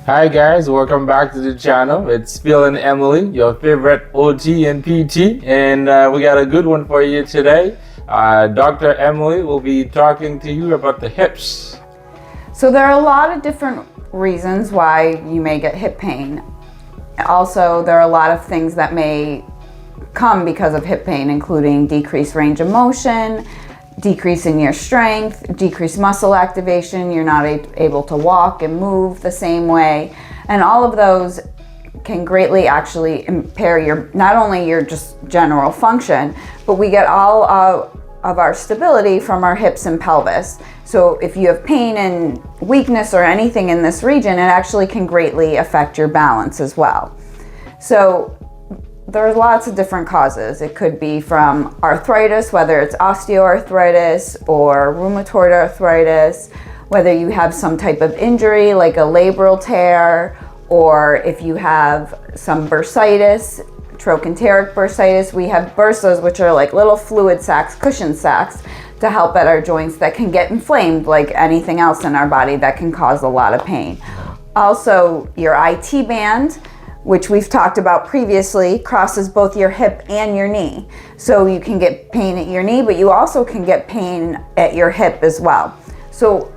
Hi guys, welcome back to the channel. It's Phil and Emily, your favorite OT and PT, and we got a good one for you today. Dr. Emily will be talking to you about the hips. So there are a lot of different reasons why you may get hip pain. Also, there are a lot of things that may come because of hip pain, including decreased range of motion, decrease in your strength, decreased muscle activation, you're not able to walk and move the same way. And all of those can greatly actually impair not only your just general function, but we get all of our stability from our hips and pelvis. So if you have pain and weakness or anything in this region, it actually can greatly affect your balance as well. So there's lots of different causes. It could be from arthritis, whether it's osteoarthritis or rheumatoid arthritis, whether you have some type of injury like a labral tear, or if you have some bursitis, trochanteric bursitis. We have bursas, which are like little fluid sacs, cushion sacs, to help at our joints that can get inflamed like anything else in our body that can cause a lot of pain. Also, your IT band, which we've talked about previously, crosses both your hip and your knee. So you can get pain at your knee, but you also can get pain at your hip as well. So,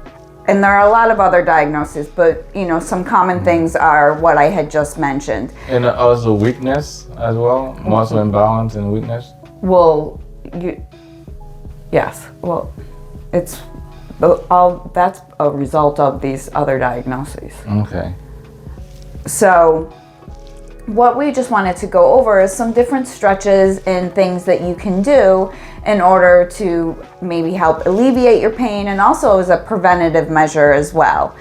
and there are a lot of other diagnoses, but some common things are what I had just mentioned. And also weakness as well, muscle imbalance and weakness. That's a result of these other diagnoses. Okay. So what we just wanted to go over is some different stretches and things that you can do in order to maybe help alleviate your pain, and also as a preventative measure as well.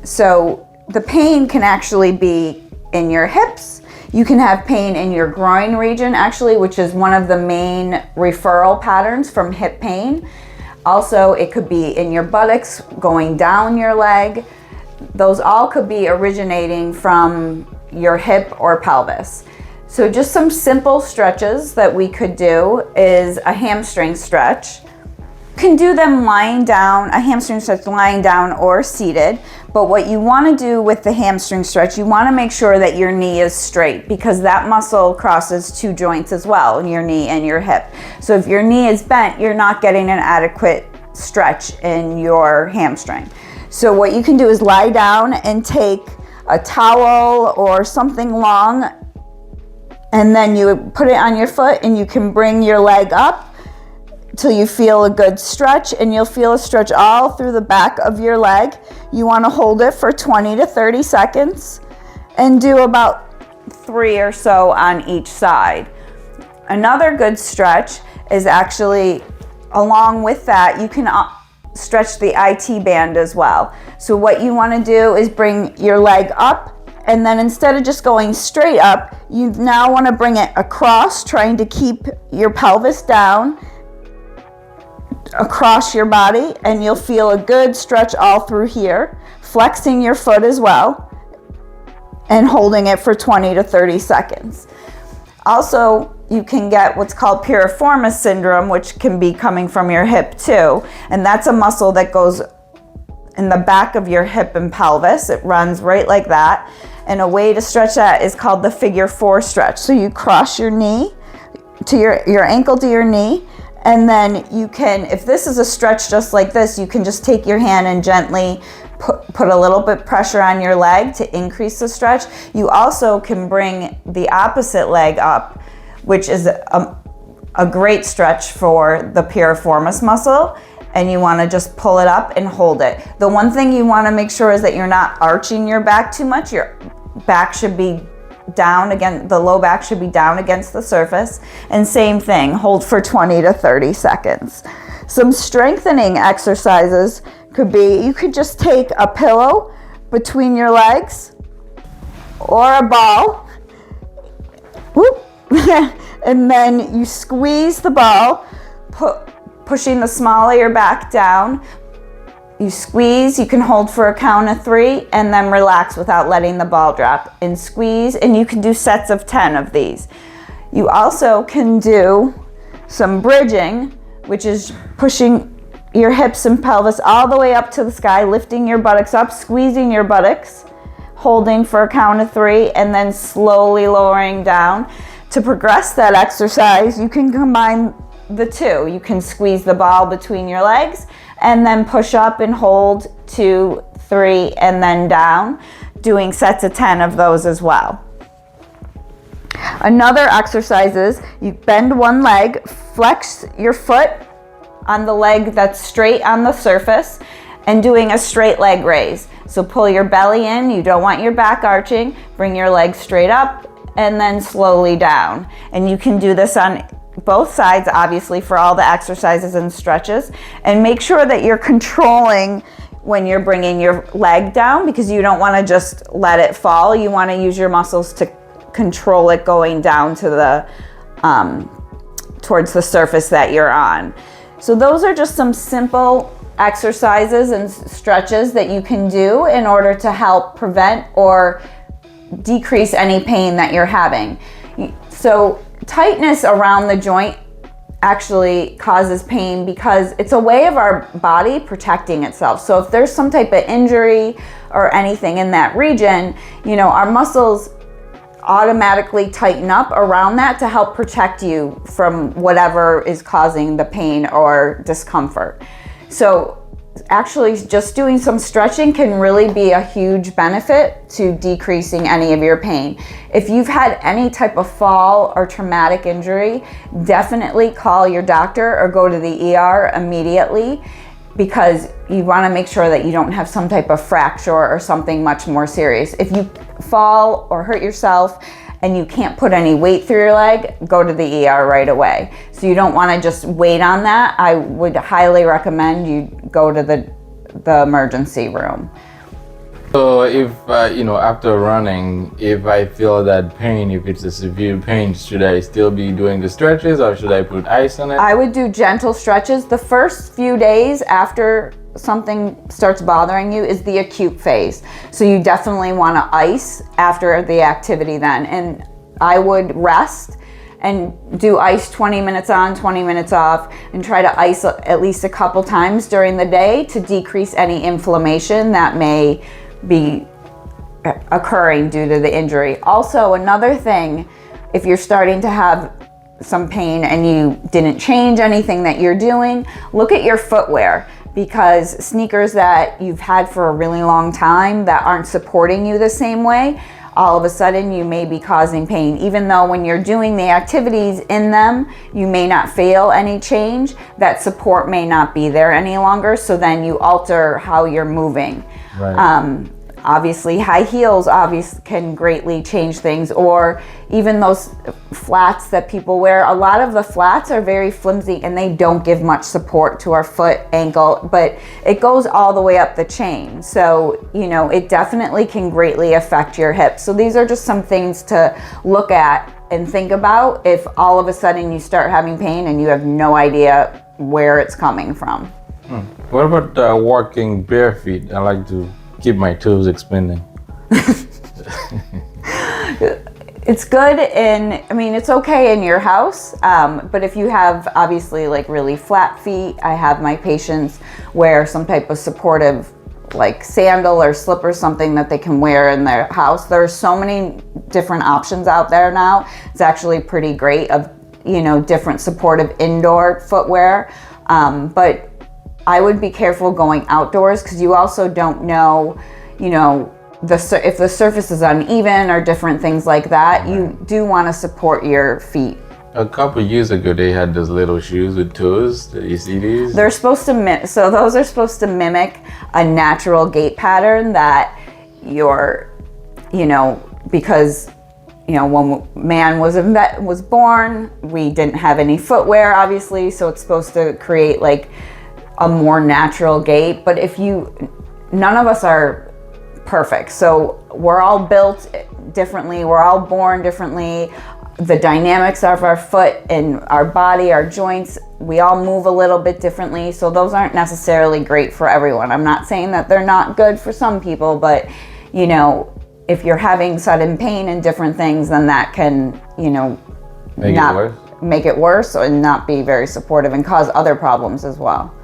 So the pain can actually be in your hips. You can have pain in your groin region, actually, which is one of the main referral patterns from hip pain. Also, it could be in your buttocks, going down your leg. Those all could be originating from your hip or pelvis. So just some simple stretches that we could do is a hamstring stretch. You can do them lying down, a hamstring stretch lying down or seated. But what you want to do with the hamstring stretch, you want to make sure that your knee is straight, because that muscle crosses two joints as well, your knee and your hip. So if your knee is bent, you're not getting an adequate stretch in your hamstring. So what you can do is lie down and take a towel or something long, and then you put it on your foot, and you can bring your leg up till you feel a good stretch, and you'll feel a stretch all through the back of your leg. You want to hold it for 20 to 30 seconds and do about 3 or so on each side. Another good stretch is actually, along with that, you can stretch the IT band as well. So what you want to do is bring your leg up, and then instead of just going straight up, you now want to bring it across, trying to keep your pelvis down across your body, and you'll feel a good stretch all through here, flexing your foot as well and holding it for 20 to 30 seconds. Also, you can get what's called piriformis syndrome, which can be coming from your hip too. And that's a muscle that goes in the back of your hip and pelvis. It runs right like that. And a way to stretch that is called the figure 4 stretch. So you cross your knee to your ankle to your knee. And then you can, if this is a stretch just like this, you can just take your hand and gently put a little bit pressure on your leg to increase the stretch. You also can bring the opposite leg up, which is a great stretch for the piriformis muscle, and you want to just pull it up and hold it. The one thing you want to make sure is that you're not arching your back too much. Your back should be down again, the low back should be down against the surface. And same thing, hold for 20 to 30 seconds. Some strengthening exercises could be, you could just take a pillow between your legs or a ball. Whoop. And then you squeeze the ball, pushing the small of your back down. You squeeze, you can hold for a count of 3, and then relax without letting the ball drop. And squeeze, and you can do sets of 10 of these. You also can do some bridging, which is pushing your hips and pelvis all the way up to the sky, lifting your buttocks up, squeezing your buttocks, holding for a count of 3, and then slowly lowering down. To progress that exercise, you can combine the two. You can squeeze the ball between your legs and then push up and hold 2, 3, and then down, doing sets of 10 of those as well. Another exercise is you bend one leg, flex your foot on the leg that's straight on the surface, and doing a straight leg raise. So pull your belly in, you don't want your back arching, bring your leg straight up, and then slowly down. And you can do this on both sides, obviously, for all the exercises and stretches. And make sure that you're controlling when you're bringing your leg down, because you don't want to just let it fall. You want to use your muscles to control it going down to the towards the surface that you're on. So those are just some simple exercises and stretches that you can do in order to help prevent or decrease any pain that you're having. So tightness around the joint actually causes pain because it's a way of our body protecting itself. So if there's some type of injury or anything in that region, you know, our muscles automatically tighten up around that to help protect you from whatever is causing the pain or discomfort. So actually just doing some stretching can really be a huge benefit to decreasing any of your pain. If you've had any type of fall or traumatic injury, definitely call your doctor or go to the ER immediately, because you want to make sure that you don't have some type of fracture or something much more serious. If you fall or hurt yourself and you can't put any weight through your leg, go to the ER right away. So you don't want to just wait on that. I would highly recommend you go to the emergency room. So if, after running, if I feel that pain, if it's a severe pain, should I still be doing the stretches or should I put ice on it? I would do gentle stretches. The first few days after something starts bothering you is the acute phase. So you definitely want to ice after the activity then. And I would rest and do ice 20 minutes on, 20 minutes off, and try to ice at least a couple times during the day to decrease any inflammation that may be occurring due to the injury. Also, another thing, if you're starting to have some pain and you didn't change anything that you're doing, look at your footwear, because sneakers that you've had for a really long time that aren't supporting you the same way, all of a sudden you may be causing pain. Even though when you're doing the activities in them, you may not feel any change, that support may not be there any longer, so then you alter how you're moving. Right. Obviously, high heels can greatly change things, or even those flats that people wear. A lot of the flats are very flimsy and they don't give much support to our foot, ankle, but it goes all the way up the chain. So, it definitely can greatly affect your hips. So these are just some things to look at and think about if all of a sudden you start having pain and you have no idea where it's coming from. What about walking bare feet? I like to keep my toes expanding. It's good it's okay in your house, but if you have obviously like really flat feet, I have my patients wear some type of supportive like sandal or slipper, something that they can wear in their house. There are so many different options out there now. It's actually pretty great of, different supportive indoor footwear, but I would be careful going outdoors, because you also don't know, if the surface is uneven or different things like that. You do want to support your feet. A couple years ago, they had those little shoes with toes. Did you see these? They're supposed to those are supposed to mimic a natural gait pattern that because when man was born, we didn't have any footwear, obviously, so it's supposed to create like a more natural gait. But none of us are perfect. So we're all built differently. We're all born differently. The dynamics of our foot and our body, our joints, we all move a little bit differently. So those aren't necessarily great for everyone. I'm not saying that they're not good for some people, but if you're having sudden pain and different things, then that can, make it worse and not be very supportive and cause other problems as well.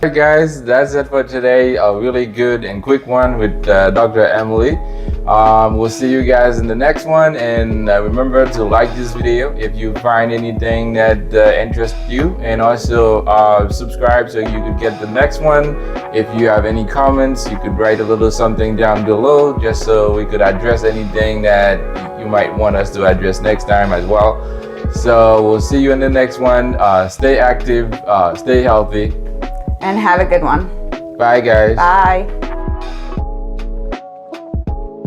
Alright guys, that's it for today. A really good and quick one with Dr. Emily. We'll see you guys in the next one, and remember to like this video if you find anything that interests you, and also subscribe so you could get the next one. If you have any comments, you could write a little something down below just so we could address anything that you might want us to address next time as well. So we'll see you in the next one. Stay active, stay healthy, And have a good one. bye guys. Bye.